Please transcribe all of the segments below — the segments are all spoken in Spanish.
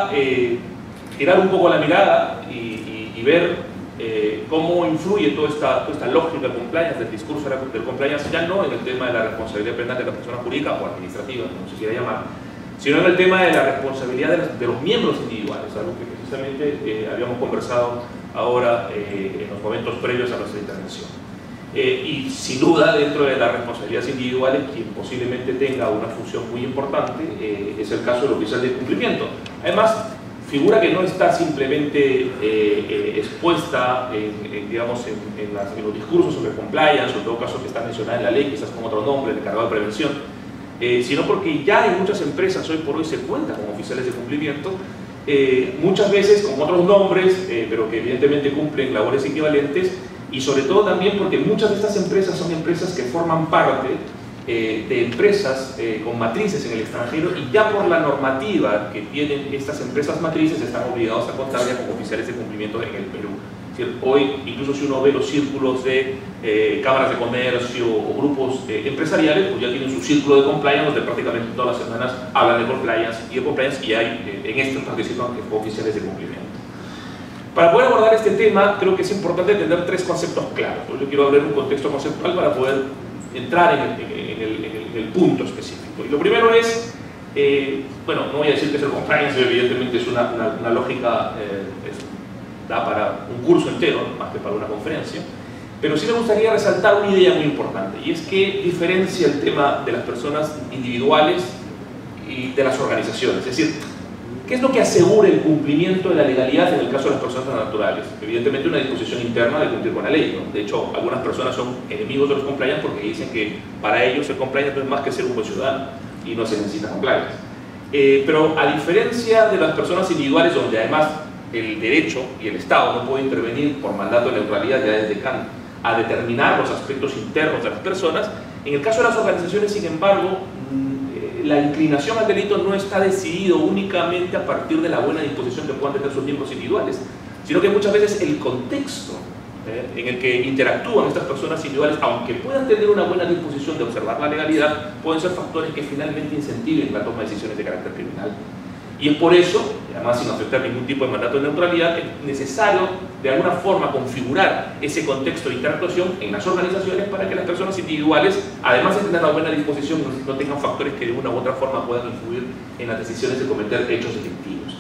toca girar un poco la mirada y ver cómo influye toda esta lógica de compliance, del discurso del compliance, ya no en el tema de la responsabilidad penal de la persona jurídica o administrativa, como se quiera llamar, sino en el tema de la responsabilidad de los miembros individuales, algo que precisamente habíamos conversado ahora en los momentos previos a nuestra intervención. Y sin duda, dentro de las responsabilidades individuales, quien posiblemente tenga una función muy importante es el caso del oficial de cumplimiento. Además, figura que no está simplemente expuesta digamos, en los discursos sobre compliance, o en todo caso que está mencionada en la ley, quizás con otro nombre, el encargado de prevención, sino porque ya en muchas empresas hoy por hoy se cuentan con oficiales de cumplimiento, muchas veces con otros nombres, pero que evidentemente cumplen labores equivalentes, y sobre todo también porque muchas de estas empresas son empresas que forman parte de empresas con matrices en el extranjero, y ya por la normativa que tienen estas empresas matrices están obligados a contar ya como oficiales de cumplimiento en el Perú. Es decir, hoy, incluso si uno ve los círculos de cámaras de comercio o grupos empresariales, pues ya tienen su círculo de compliance, donde prácticamente todas las semanas hablan de compliance, y hay en estos participan oficiales de cumplimiento. Para poder abordar este tema, creo que es importante tener tres conceptos claros. Yo quiero abrir un contexto conceptual para poder entrar en el punto específico. Y lo primero es, bueno, no voy a decir que es el compliance, evidentemente es una lógica, da para un curso entero, más que para una conferencia, pero sí me gustaría resaltar una idea muy importante, y es que diferencia el tema de las personas individuales y de las organizaciones. Es decir, ¿qué es lo que asegura el cumplimiento de la legalidad en el caso de las personas naturales? Evidentemente una disposición interna de cumplir con la ley, ¿no? De hecho, algunas personas son enemigos de los compliance porque dicen que para ellos el compliance no es más que ser un buen ciudadano y no se necesita compliance. Pero a diferencia de las personas individuales, donde además el derecho y el Estado no puede intervenir por mandato de neutralidad ya desde Kant a determinar los aspectos internos de las personas, en el caso de las organizaciones, sin embargo, la inclinación al delito no está decidido únicamente a partir de la buena disposición que puedan tener sus miembros individuales, sino que muchas veces el contexto en el que interactúan estas personas individuales, aunque puedan tener una buena disposición de observar la legalidad, pueden ser factores que finalmente incentiven la toma de decisiones de carácter criminal. Y es por eso, además sin aceptar ningún tipo de mandato de neutralidad, es necesario de alguna forma configurar ese contexto de interactuación en las organizaciones para que las personas individuales, además de tener una buena disposición, no tengan factores que de una u otra forma puedan influir en las decisiones de cometer hechos delictivos.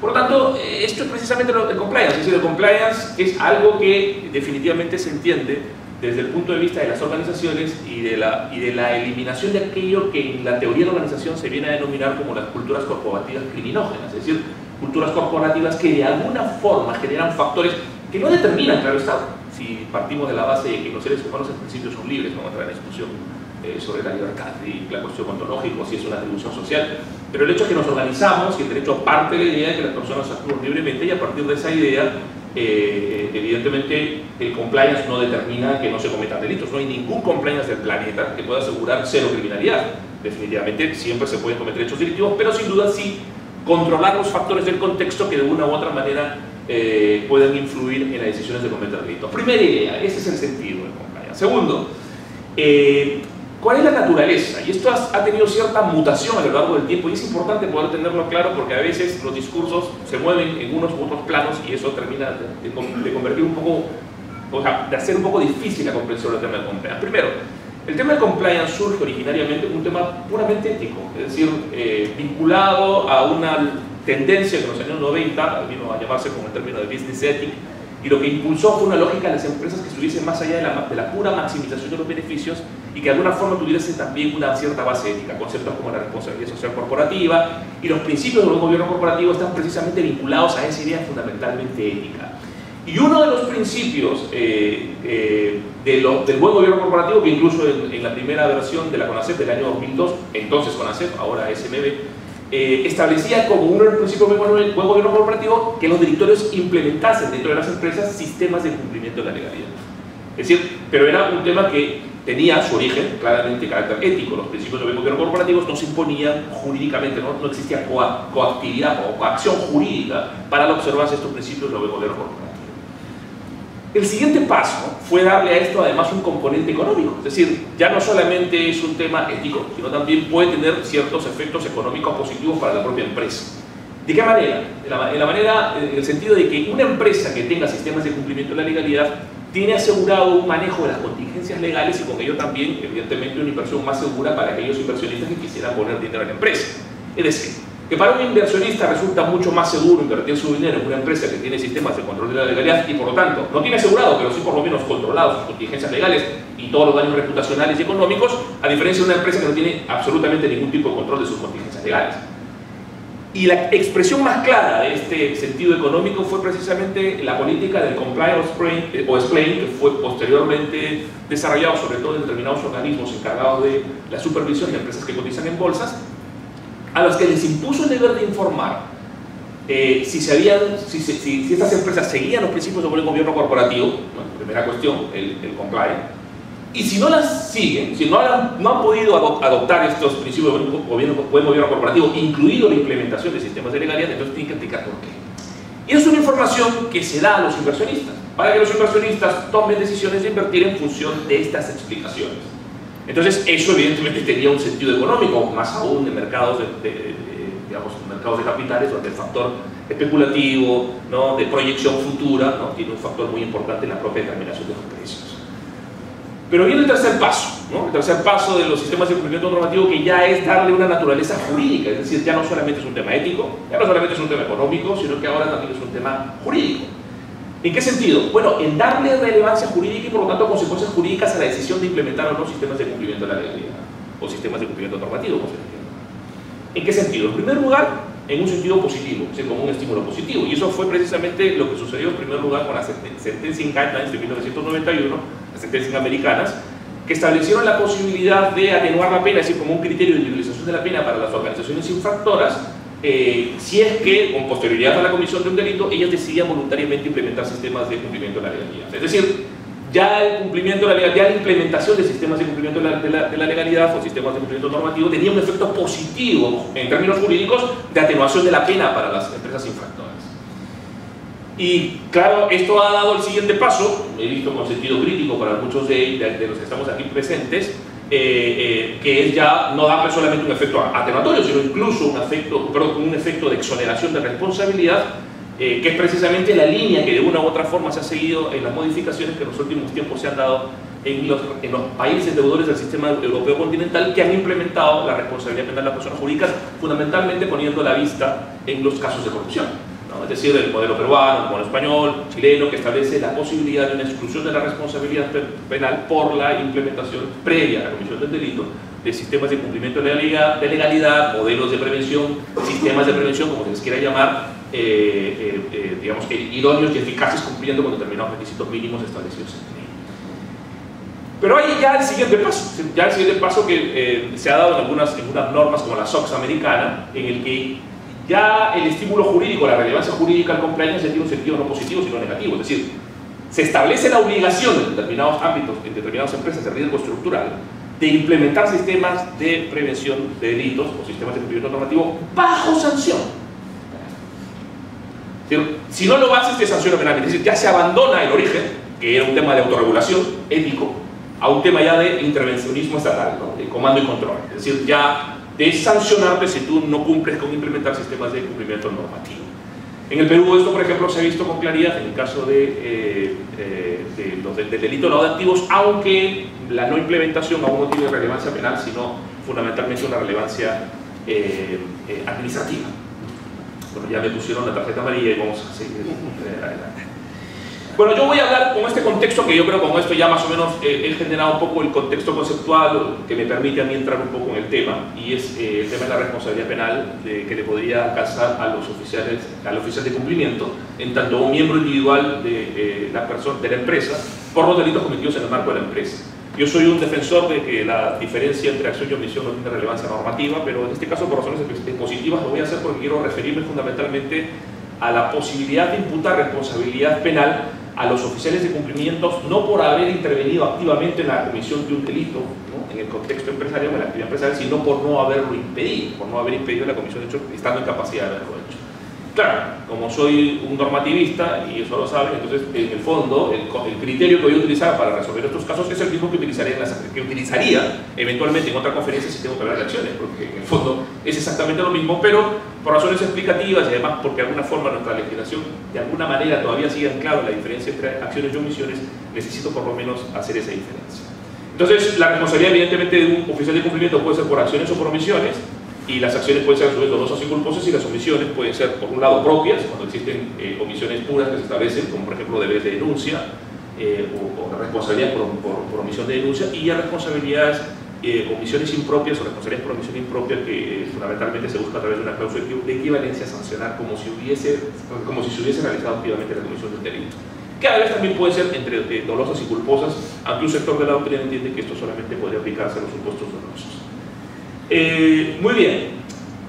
Por lo tanto, esto es precisamente el compliance. Es decir, el compliance es algo que definitivamente se entiende desde el punto de vista de las organizaciones y de la eliminación de aquello que en la teoría de la organización se viene a denominar como las culturas corporativas criminógenas, es decir, culturas corporativas que de alguna forma generan factores que no determinan, claro está, si partimos de la base de que los seres humanos en principio son libres, vamos a entrar en la discusión sobre la libertad y la cuestión ontológica, si es una atribución social, pero el hecho es que nos organizamos y el derecho parte de la idea de que las personas actúan libremente, y a partir de esa idea evidentemente el compliance no determina que no se cometan delitos. No hay ningún compliance del planeta que pueda asegurar cero criminalidad. Definitivamente siempre se pueden cometer hechos delictivos, pero sin duda sí controlar los factores del contexto que de una u otra manera puedan influir en las decisiones de cometer delitos. Primera idea, ese es el sentido del compliance. Segundo, ¿cuál es la naturaleza? Y esto ha tenido cierta mutación a lo largo del tiempo, y es importante poder tenerlo claro porque a veces los discursos se mueven en unos u otros planos y eso termina de convertir un poco, o sea, de hacer un poco difícil la comprensión del tema del compliance. Primero, el tema del compliance surge originariamente como un tema puramente ético, es decir, vinculado a una tendencia que en los años 90 vino a llamarse como el término de business ethic, y lo que impulsó fue una lógica de las empresas que estuviesen más allá de la pura maximización de los beneficios y que de alguna forma tuviese también una cierta base ética. Conceptos como la responsabilidad social corporativa y los principios del gobierno corporativo están precisamente vinculados a esa idea fundamentalmente ética. Y uno de los principios del buen gobierno corporativo, que incluso en la primera versión de la CONACEP del año 2002, entonces CONACEP, ahora SMB, establecía como uno de los principios del buen gobierno corporativo que los directorios implementasen dentro de las empresas sistemas de cumplimiento de la legalidad. Es decir, pero era un tema que tenía su origen claramente carácter ético. Los principios del buen gobierno corporativo no se imponían jurídicamente, no existía coactividad o coacción jurídica para la observancia de estos principios del buen gobierno corporativo. El siguiente paso fue darle a esto además un componente económico, es decir, ya no solamente es un tema ético, sino también puede tener ciertos efectos económicos positivos para la propia empresa. ¿De qué manera? En el sentido de que una empresa que tenga sistemas de cumplimiento de la legalidad tiene asegurado un manejo de las contingencias legales y con ello también, evidentemente, una inversión más segura para aquellos inversionistas que quisieran poner dinero en la empresa. Es decir, que para un inversionista resulta mucho más seguro invertir su dinero en una empresa que tiene sistemas de control de la legalidad y por lo tanto no tiene asegurado, pero sí por lo menos controlado sus contingencias legales y todos los daños reputacionales y económicos, a diferencia de una empresa que no tiene absolutamente ningún tipo de control de sus contingencias legales. Y la expresión más clara de este sentido económico fue precisamente la política del comply o explain, que fue posteriormente desarrollado sobre todo en determinados organismos encargados de la supervisión de empresas que cotizan en bolsas, a los que les impuso el deber de informar si estas empresas seguían los principios de buen gobierno corporativo, ¿no? Primera cuestión, el comply, y si no las siguen, si no han podido adoptar estos principios de buen gobierno corporativo, incluido la implementación de sistemas de legalidad, entonces tienen que explicar por qué. Y es una información que se da a los inversionistas, para que los inversionistas tomen decisiones de invertir en función de estas explicaciones. Entonces, eso evidentemente tenía un sentido económico, más aún en mercados mercados de capitales, donde el factor especulativo, ¿no?, de proyección futura, ¿no?, tiene un factor muy importante en la propia determinación de los precios. Pero viene el tercer paso, ¿no? El tercer paso de los sistemas de cumplimiento normativo, que ya es darle una naturaleza jurídica, es decir, ya no solamente es un tema ético, ya no solamente es un tema económico, sino que ahora también es un tema jurídico. ¿En qué sentido? Bueno, en darle relevancia jurídica y por lo tanto consecuencias jurídicas a la decisión de implementar o no sistemas de cumplimiento de la legalidad o sistemas de cumplimiento normativo, como se entiende. ¿En qué sentido? En primer lugar, en un sentido positivo, es decir, como un estímulo positivo, y eso fue precisamente lo que sucedió en primer lugar con las Sentencing Guidelines de 1991, las sentencias americanas, que establecieron la posibilidad de atenuar la pena, es decir, como un criterio de individualización de la pena para las organizaciones infractoras, si es que, con posterioridad a la comisión de un delito, ellas decidían voluntariamente implementar sistemas de cumplimiento de la legalidad. Es decir, ya el cumplimiento de la legalidad, ya la implementación de sistemas de cumplimiento de la legalidad o sistemas de cumplimiento normativo tenía un efecto positivo en términos jurídicos de atenuación de la pena para las empresas infractoras. Y claro, esto ha dado el siguiente paso, he visto con sentido crítico para muchos de los que estamos aquí presentes, que es ya no darle solamente un efecto atenuatorio, sino incluso un efecto de exoneración de responsabilidad, que es precisamente la línea que de una u otra forma se ha seguido en las modificaciones que en los últimos tiempos se han dado en los países deudores del sistema europeo continental, que han implementado la responsabilidad penal de las personas jurídicas, fundamentalmente poniendo la vista en los casos de corrupción, ¿no? Es decir, el modelo peruano, el modelo español, chileno, que establece la posibilidad de una exclusión de la responsabilidad penal por la implementación previa a la comisión del delito de sistemas de cumplimiento de legalidad, modelos de prevención, sistemas de prevención, como se les quiera llamar, digamos que idóneos y eficaces, cumpliendo con determinados requisitos mínimos establecidos en ley. Pero hay ya el siguiente paso, que se ha dado en algunas normas como la SOX americana, en el que ya el estímulo jurídico, la relevancia jurídica al compliance tiene un sentido no positivo sino negativo, es decir, se establece la obligación en determinados ámbitos, en determinadas empresas de riesgo estructural, de implementar sistemas de prevención de delitos o sistemas de cumplimiento normativo bajo sanción. Si no lo haces, te sanciona penalmente. Es decir, ya se abandona el origen, que era un tema de autorregulación ético, a un tema ya de intervencionismo estatal, ¿no?, de comando y control. Es decir, ya de sancionarte si tú no cumples con implementar sistemas de cumplimiento normativo. En el Perú esto, por ejemplo, se ha visto con claridad en el caso del delito de lavado de activos, aunque la no implementación aún no tiene relevancia penal, sino fundamentalmente una relevancia administrativa. Bueno, ya me pusieron la tarjeta amarilla y vamos a seguir adelante. Bueno, yo voy a hablar con este contexto, que yo creo que con esto ya más o menos he generado un poco el contexto conceptual que me permite a mí entrar un poco en el tema, y es el tema de la responsabilidad penal que le podría alcanzar al oficial de cumplimiento, en tanto un miembro individual de la empresa, por los delitos cometidos en el marco de la empresa. Yo soy un defensor de que la diferencia entre acción y omisión no tiene relevancia normativa, pero en este caso, por razones positivas, lo voy a hacer porque quiero referirme fundamentalmente a la posibilidad de imputar responsabilidad penal a los oficiales de cumplimientos, no por haber intervenido activamente en la comisión de un delito, ¿no?, en el contexto empresarial o en la actividad empresarial, sino por no haberlo impedido, por no haber impedido la comisión de hecho, estando en capacidad de haberlo hecho. Claro, como soy un normativista, y eso lo saben, entonces en el fondo el criterio que voy a utilizar para resolver estos casos es el mismo que utilizaría eventualmente en otra conferencia si tengo que hablar de acciones, porque en el fondo es exactamente lo mismo, pero por razones explicativas y además porque de alguna forma nuestra legislación de alguna manera todavía sigue anclada la diferencia entre acciones y omisiones, necesito por lo menos hacer esa diferencia. Entonces, la responsabilidad evidentemente de un oficial de cumplimiento puede ser por acciones o por omisiones, y las acciones pueden ser a su vez dolosas y culposas, y las omisiones pueden ser, por un lado, propias, cuando existen omisiones puras que se establecen, como por ejemplo deberes de denuncia, o responsabilidad por omisión de denuncia, y ya responsabilidades, omisiones impropias o responsabilidades por omisión impropia, que fundamentalmente se busca a través de una cláusula de equivalencia a sancionar como si se hubiese realizado activamente la comisión del delito. Cada vez también puede ser entre dolosas y culposas, aunque un sector de la doctrina entiende que esto solamente podría aplicarse a los supuestos dolosos. Muy bien,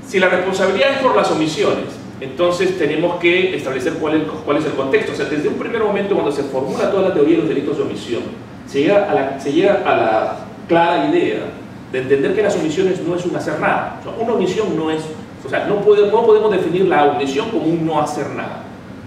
si la responsabilidad es por las omisiones, entonces tenemos que establecer cuál es el contexto. O sea, desde un primer momento, cuando se formula toda la teoría de los delitos de omisión, se llega a la clara idea de entender que las omisiones no es un hacer nada. O sea, una omisión no es, o sea, no podemos definir la omisión como un no hacer nada,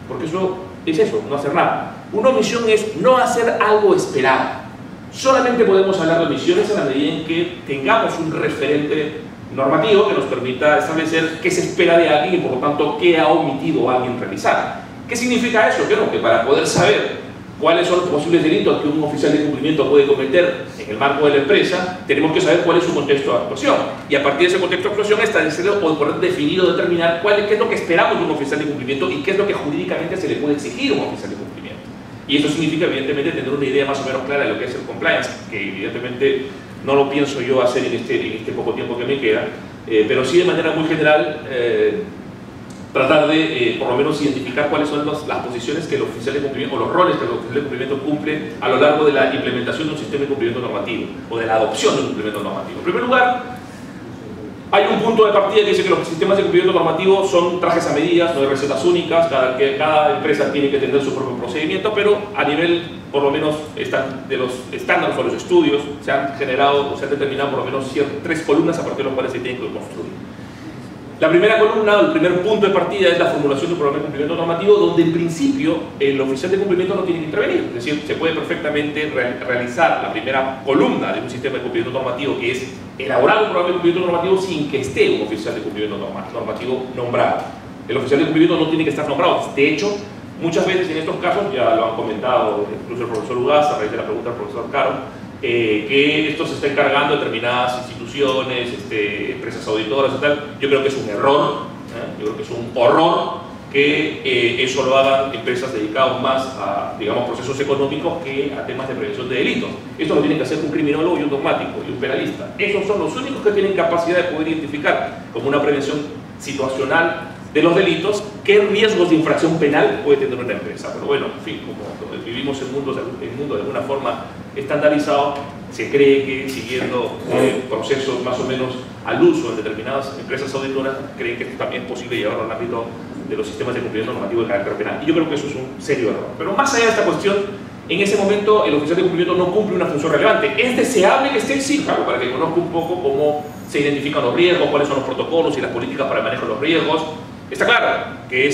porque eso es eso, no hacer nada. Una omisión es no hacer algo esperado. Solamente podemos hablar de omisiones en la medida en que tengamos un referente normativo que nos permita establecer qué se espera de alguien y por lo tanto qué ha omitido alguien realizar. ¿Qué significa eso? Bueno, que para poder saber cuáles son los posibles delitos que un oficial de cumplimiento puede cometer en el marco de la empresa, tenemos que saber cuál es su contexto de actuación, y a partir de ese contexto de actuación establecer o poder definir o determinar qué es lo que esperamos de un oficial de cumplimiento y qué es lo que jurídicamente se le puede exigir a un oficial de cumplimiento. Y eso significa evidentemente tener una idea más o menos clara de lo que es el compliance, que evidentemente no lo pienso yo hacer en este poco tiempo que me queda, pero sí de manera muy general tratar de por lo menos identificar cuáles son las posiciones que el oficial de cumplimiento, o los roles que el oficial de cumplimiento cumple a lo largo de la implementación de un sistema de cumplimiento normativo, o de la adopción de un cumplimiento normativo. En primer lugar, hay un punto de partida que dice que los sistemas de cumplimiento normativo son trajes a medidas, no hay recetas únicas, cada empresa tiene que tener su propio procedimiento, pero a nivel, por lo menos, de los estándares o los estudios, se han generado o se han determinado por lo menos 3 columnas a partir de las cuales se tienen que construir. La primera columna, el primer punto de partida es la formulación de un programa de cumplimiento normativo, donde en principio el oficial de cumplimiento no tiene que intervenir. Es decir, se puede perfectamente realizar la primera columna de un sistema de cumplimiento normativo, que es elaborar un programa de cumplimiento normativo sin que esté un oficial de cumplimiento normativo nombrado. El oficial de cumplimiento no tiene que estar nombrado. De hecho, muchas veces en estos casos, ya lo han comentado incluso el profesor Ugaz a raíz de la pregunta del profesor Caro, que esto se está encargando de determinadas instituciones, empresas auditoras y tal. Yo creo que es un error, yo creo que es un horror que eso lo hagan empresas dedicadas más a, digamos, procesos económicos que a temas de prevención de delitos. Esto lo tiene que hacer un criminólogo y un dogmático y un penalista. Esos son los únicos que tienen capacidad de poder identificar como una prevención situacional de los delitos qué riesgos de infracción penal puede tener una empresa. Pero bueno, en fin, como vivimos en un mundo de alguna forma estandarizado, se cree que siguiendo procesos más o menos al uso en determinadas empresas auditoras, creen que esto también es posible llevarlo al ámbito de los sistemas de cumplimiento normativo de carácter penal. Y yo creo que eso es un serio error. Pero más allá de esta cuestión, en ese momento el oficial de cumplimiento no cumple una función relevante. ¿Es deseable que esté? Sí, claro, para que conozca un poco cómo se identifican los riesgos, cuáles son los protocolos y las políticas para el manejo de los riesgos. Está claro que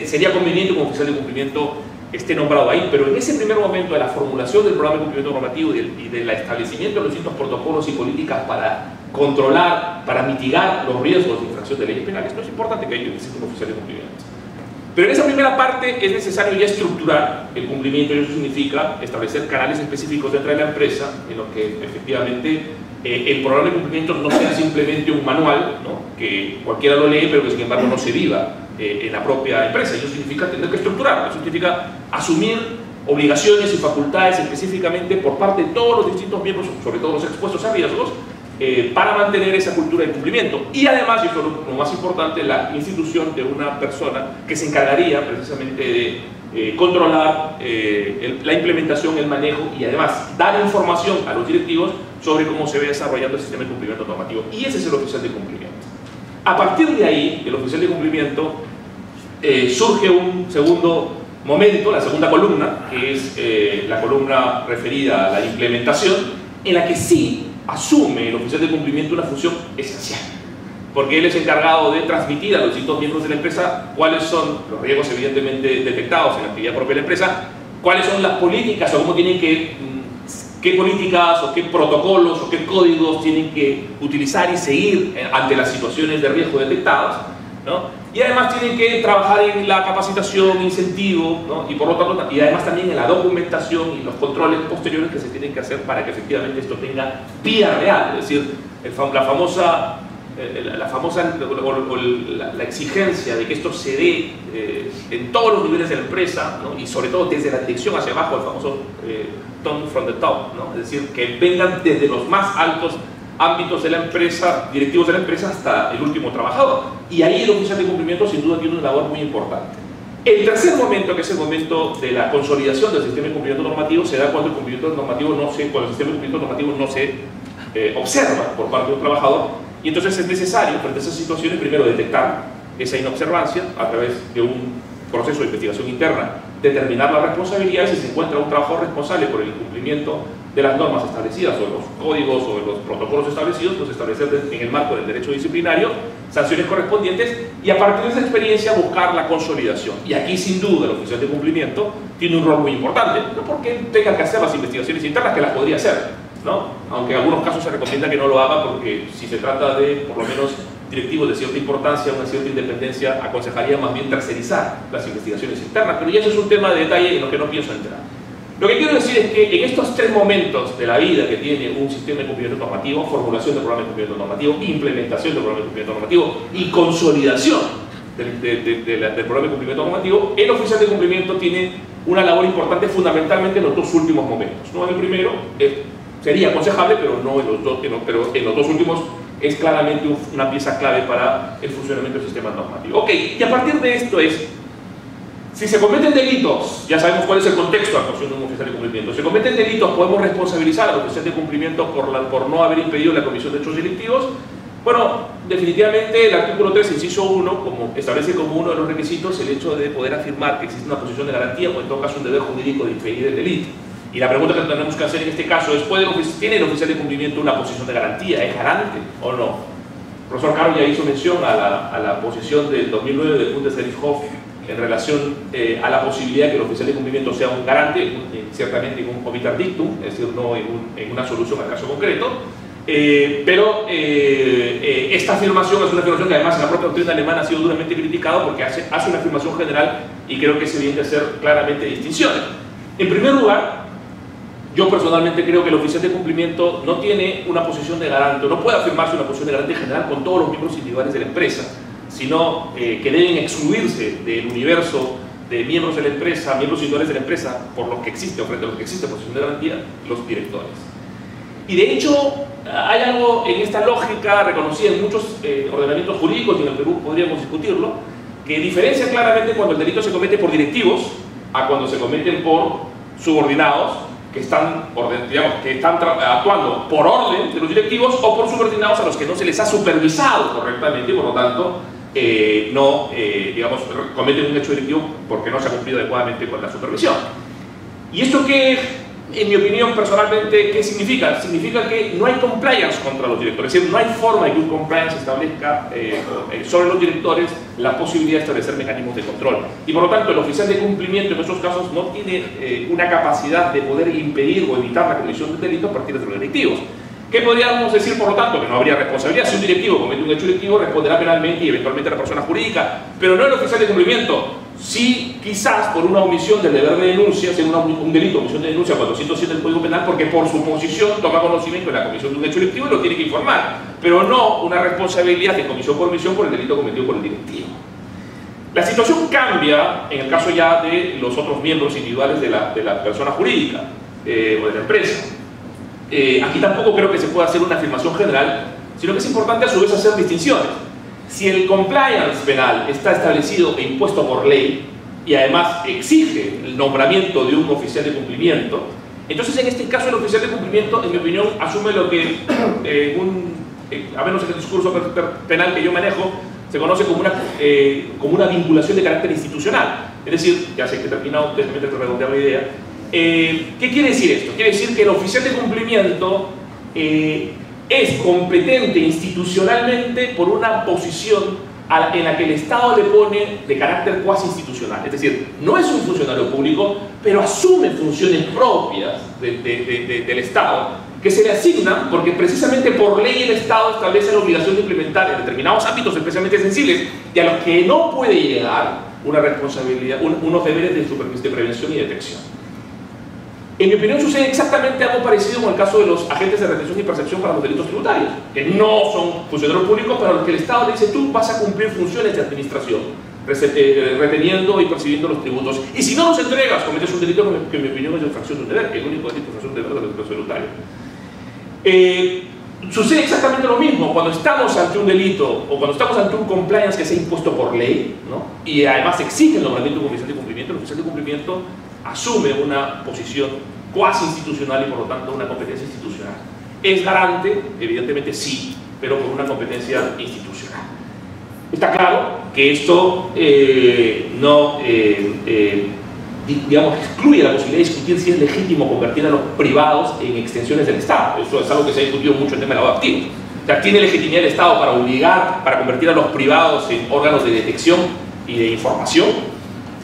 sería conveniente que un oficial de cumplimiento esté nombrado ahí, pero en ese primer momento de la formulación del programa de cumplimiento normativo y del establecimiento de los distintos protocolos y políticas para controlar, para mitigar los riesgos de infracción de leyes penales, no es importante que exista un oficial de cumplimiento. Pero en esa primera parte es necesario ya estructurar el cumplimiento, y eso significa establecer canales específicos dentro de la empresa en los que efectivamente el programa de cumplimiento no sea simplemente un manual, ¿no?, que cualquiera lo lee pero que sin embargo no se viva en la propia empresa. Eso significa tener que estructurar, eso significa asumir obligaciones y facultades específicamente por parte de todos los distintos miembros, sobre todo los expuestos a riesgos, para mantener esa cultura de cumplimiento. Y además, y esto es lo más importante, la institución de una persona que se encargaría precisamente de controlar la implementación, el manejo y además dar información a los directivos sobre cómo se ve desarrollando el sistema de cumplimiento normativo. Y ese es el oficial de cumplimiento. A partir de ahí, el oficial de cumplimiento, surge un segundo momento, la segunda columna, que es la columna referida a la implementación, en la que sí asume el oficial de cumplimiento una función esencial. porque él es encargado de transmitir a los distintos miembros de la empresa cuáles son los riesgos evidentemente detectados en la actividad propia de la empresa, cuáles son las políticas o cómo tienen qué políticas o qué protocolos o qué códigos tienen que utilizar y seguir ante las situaciones de riesgo detectadas, ¿no? Y además tienen que trabajar en la capacitación, incentivo, ¿no? Y por lo tanto, y además también en la documentación y los controles posteriores que se tienen que hacer para que efectivamente esto tenga vía real, es decir, la exigencia de que esto se dé en todos los niveles de la empresa, ¿no? Y sobre todo desde la dirección hacia abajo, el famoso top from the top, ¿no? Es decir, que vengan desde los más altos ámbitos de la empresa, directivos de la empresa, hasta el último trabajador. Y ahí el oficial de cumplimiento sin duda tiene una labor muy importante. El tercer momento, que es el momento de la consolidación del sistema de cumplimiento normativo, se da cuando el cumplimiento normativo cuando el sistema de cumplimiento normativo no se observa por parte de un trabajador, y entonces es necesario, frente a esas situaciones, primero detectar esa inobservancia a través de un proceso de investigación interna, determinar las responsabilidades, si se encuentra un trabajador responsable por el incumplimiento de las normas establecidas o de los códigos o de los protocolos establecidos, pues establecer en el marco del derecho disciplinario sanciones correspondientes y a partir de esa experiencia buscar la consolidación. Y aquí sin duda el oficial de cumplimiento tiene un rol muy importante, no porque tenga que hacer las investigaciones internas, que las podría hacer, ¿no? Aunque en algunos casos se recomienda que no lo haga porque si se trata de por lo menos directivos de cierta importancia, una cierta independencia, aconsejaría más bien tercerizar las investigaciones internas, pero ya eso es un tema de detalle en lo que no pienso entrar. Lo que quiero decir es que en estos tres momentos de la vida que tiene un sistema de cumplimiento normativo, formulación del programa de cumplimiento normativo, implementación del programa de cumplimiento normativo y consolidación del programa de cumplimiento normativo, el oficial de cumplimiento tiene una labor importante fundamentalmente en los dos últimos momentos. No en el primero, sería aconsejable, pero no en los dos últimos es claramente una pieza clave para el funcionamiento del sistema normativo. Ok, y a partir de esto si se cometen delitos, ya sabemos cuál es el contexto de actuación de un oficial de cumplimiento, si se cometen delitos podemos responsabilizar al oficial de cumplimiento por no haber impedido la comisión de hechos delictivos. Bueno, definitivamente el artículo 3, inciso 1, establece como uno de los requisitos el hecho de poder afirmar que existe una posición de garantía o en todo caso un deber jurídico de impedir el delito. Y la pregunta que tenemos que hacer en este caso es, ¿tiene el oficial de cumplimiento una posición de garantía? ¿Es garante o no? El profesor Caro ya hizo mención a la posición del 2009 del Bundesgerichtshof en relación a la posibilidad de que el oficial de cumplimiento sea un garante, ciertamente en un obiter dictum, es decir, no en una solución al caso concreto, pero esta afirmación es una afirmación que además en la propia doctrina alemana ha sido duramente criticada porque hace una afirmación general y creo que es evidente hacer claramente distinciones. En primer lugar, yo personalmente creo que el oficial de cumplimiento no tiene una posición de garante, no puede afirmarse una posición de garante general con todos los miembros individuales de la empresa, sino que deben excluirse del universo de miembros de la empresa, miembros individuales de la empresa, por lo que existe o frente a lo que existe posición de garantía, los directores. Y de hecho, hay algo en esta lógica reconocida en muchos ordenamientos jurídicos, y en el Perú podríamos discutirlo, que diferencia claramente cuando el delito se comete por directivos a cuando se cometen por subordinados que están actuando por orden de los directivos o por subordinados a los que no se les ha supervisado correctamente y por lo tanto cometen un hecho delictivo porque no se ha cumplido adecuadamente con la supervisión. ¿Y esto qué, en mi opinión personalmente, qué significa? Significa que no hay compliance contra los directores, es decir, no hay forma de que un compliance establezca sobre los directores la posibilidad de establecer mecanismos de control. Y por lo tanto, el oficial de cumplimiento en estos casos no tiene una capacidad de poder impedir o evitar la comisión del delito a partir de los directivos. ¿Qué podríamos decir, por lo tanto? Que no habría responsabilidad. Si un directivo comete un hecho delictivo, responderá penalmente y eventualmente la persona jurídica, pero no el oficial de cumplimiento. Sí, quizás por una omisión del deber de denuncia, sea un delito, omisión de denuncia 407 del Código Penal, porque por su posición toma conocimiento de la comisión de un hecho delictivo y lo tiene que informar, pero no una responsabilidad de comisión por omisión por el delito cometido por el directivo. La situación cambia en el caso ya de los otros miembros individuales de la persona jurídica o de la empresa. Aquí tampoco creo que se pueda hacer una afirmación general, sino que es importante a su vez hacer distinciones. Si el compliance penal está establecido e impuesto por ley y además exige el nombramiento de un oficial de cumplimiento, entonces en este caso el oficial de cumplimiento, en mi opinión, asume lo que, a menos en el discurso penal que yo manejo, se conoce como una vinculación de carácter institucional. Es decir, ya sé que he terminado, déjame redondear la idea. ¿Qué quiere decir esto? Quiere decir que el oficial de cumplimiento es competente institucionalmente por una posición en la que el Estado le pone de carácter cuasi institucional. Es decir, no es un funcionario público, pero asume funciones propias del Estado, que se le asignan porque precisamente por ley el Estado establece la obligación de implementar en determinados ámbitos especialmente sensibles y a los que no puede llegar una responsabilidad, unos deberes de prevención y detección. En mi opinión sucede exactamente algo parecido con el caso de los agentes de retención y percepción para los delitos tributarios, que no son funcionarios públicos, pero a los que el Estado le dice: tú vas a cumplir funciones de administración, reteniendo y percibiendo los tributos, y si no los entregas, cometes un delito que en mi opinión es de infracción de un deber, que es el único delito de infracción de un deber de los delitos tributarios. Sucede exactamente lo mismo cuando estamos ante un delito o cuando estamos ante un compliance que se ha impuesto por ley, ¿no? Y además exige el nombramiento de un oficial de cumplimiento. El oficial de cumplimiento asume una posición cuasi institucional y por lo tanto una competencia institucional. ¿Es garante? Evidentemente sí, pero por una competencia institucional. Está claro que esto digamos, excluye la posibilidad de discutir si es legítimo convertir a los privados en extensiones del Estado. Eso es algo que se ha discutido mucho en el tema del lavado de activos. O sea, ¿tiene legitimidad el Estado para obligar, para convertir a los privados en órganos de detección y de información?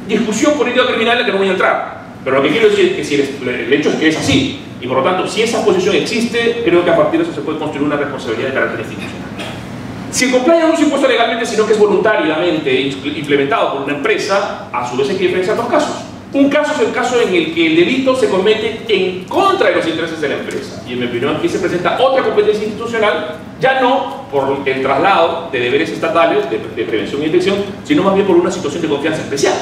Discusión político-criminal en la que no voy a entrar. Pero lo que quiero decir es que si el hecho es que es así, y por lo tanto, si esa posición existe, creo que a partir de eso se puede construir una responsabilidad de carácter institucional. Si el compliance no es impuesto legalmente, sino que es voluntariamente implementado por una empresa, a su vez hay que diferenciar dos casos. Un caso es el caso en el que el delito se comete en contra de los intereses de la empresa. Y en mi opinión aquí se presenta otra competencia institucional, ya no por el traslado de deberes estatales de prevención y detección, sino más bien por una situación de confianza especial.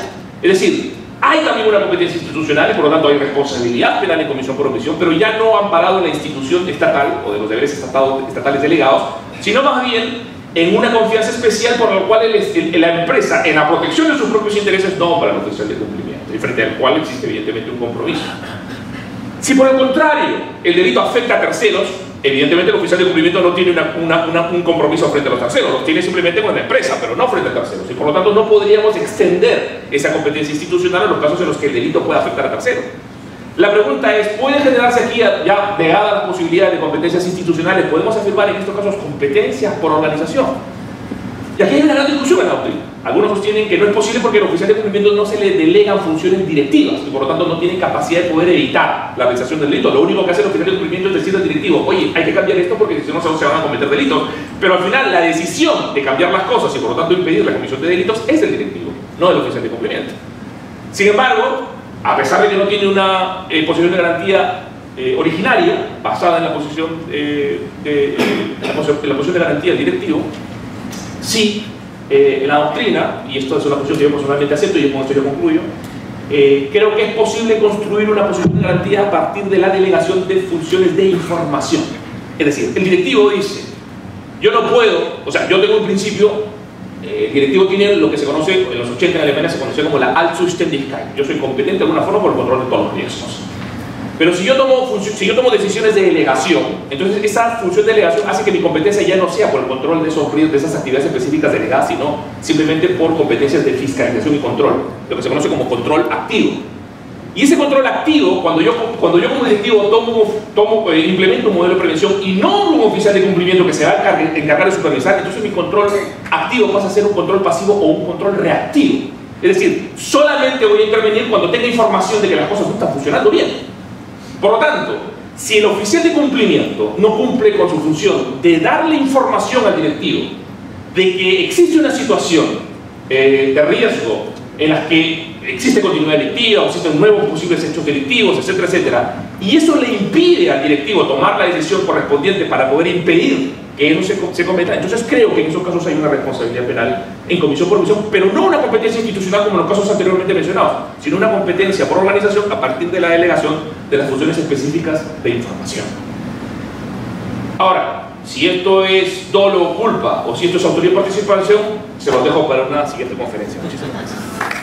Es decir, hay también una competencia institucional y por lo tanto hay responsabilidad penal en comisión por omisión, pero ya no amparado en la institución estatal o de los deberes estatales delegados, sino más bien en una confianza especial por la cual la empresa, en la protección de sus propios intereses, no para el oficial de cumplimiento, y frente al cual existe evidentemente un compromiso. Si por el contrario el delito afecta a terceros, evidentemente el oficial de cumplimiento no tiene un compromiso frente a los terceros, los tiene simplemente con la empresa, pero no frente a terceros, y por lo tanto no podríamos extender esa competencia institucional a los casos en los que el delito pueda afectar a terceros. La pregunta es, ¿puede generarse aquí, ya negadas las posibilidades de competencias institucionales, podemos afirmar en estos casos competencias por organización? Y aquí hay una gran discusión en la doctrina. Algunos sostienen que no es posible porque al oficial de cumplimiento no se le delegan funciones directivas y por lo tanto no tiene capacidad de poder evitar la realización del delito. Lo único que hace el oficial de cumplimiento es decirle al directivo: oye, hay que cambiar esto porque si no se van a cometer delitos. Pero al final la decisión de cambiar las cosas y por lo tanto impedir la comisión de delitos es del directivo, no del oficial de cumplimiento. Sin embargo, a pesar de que no tiene una posición de garantía originaria basada en la posición de garantía del directivo, sí, en la doctrina, y esto es una posición que yo personalmente acepto y con esto yo concluyo, creo que es posible construir una posición de garantía a partir de la delegación de funciones de información. Es decir, el directivo dice: yo no puedo, o sea, yo tengo un principio, el directivo tiene lo que se conoce, en los 80 en Alemania se conocía como la Allzuständigkeit. Yo soy competente de alguna forma por el control de todos los riesgos. Pero si yo tomo decisiones de delegación, entonces esa función de delegación hace que mi competencia ya no sea por el control de esas actividades específicas delegadas, sino simplemente por competencias de fiscalización y control, lo que se conoce como control activo. Y ese control activo, cuando yo como directivo implemento un modelo de prevención y nombro un oficial de cumplimiento que se va a encargar de supervisar, entonces mi control activo pasa a ser un control pasivo o un control reactivo. Es decir, solamente voy a intervenir cuando tenga información de que las cosas no están funcionando bien. Por lo tanto, si el oficial de cumplimiento no cumple con su función de darle información al directivo de que existe una situación de riesgo en la que existe continuidad delictiva o existen nuevos posibles hechos delictivos, etcétera, etcétera, y eso le impide al directivo tomar la decisión correspondiente para poder impedir que eso se cometa, entonces creo que en esos casos hay una responsabilidad penal en comisión por omisión, pero no una competencia institucional como en los casos anteriormente mencionados, sino una competencia por organización a partir de la delegación de las funciones específicas de información. Ahora, si esto es dolo o culpa, o si esto es autoría y participación, se los dejo para una siguiente conferencia. Muchísimas gracias.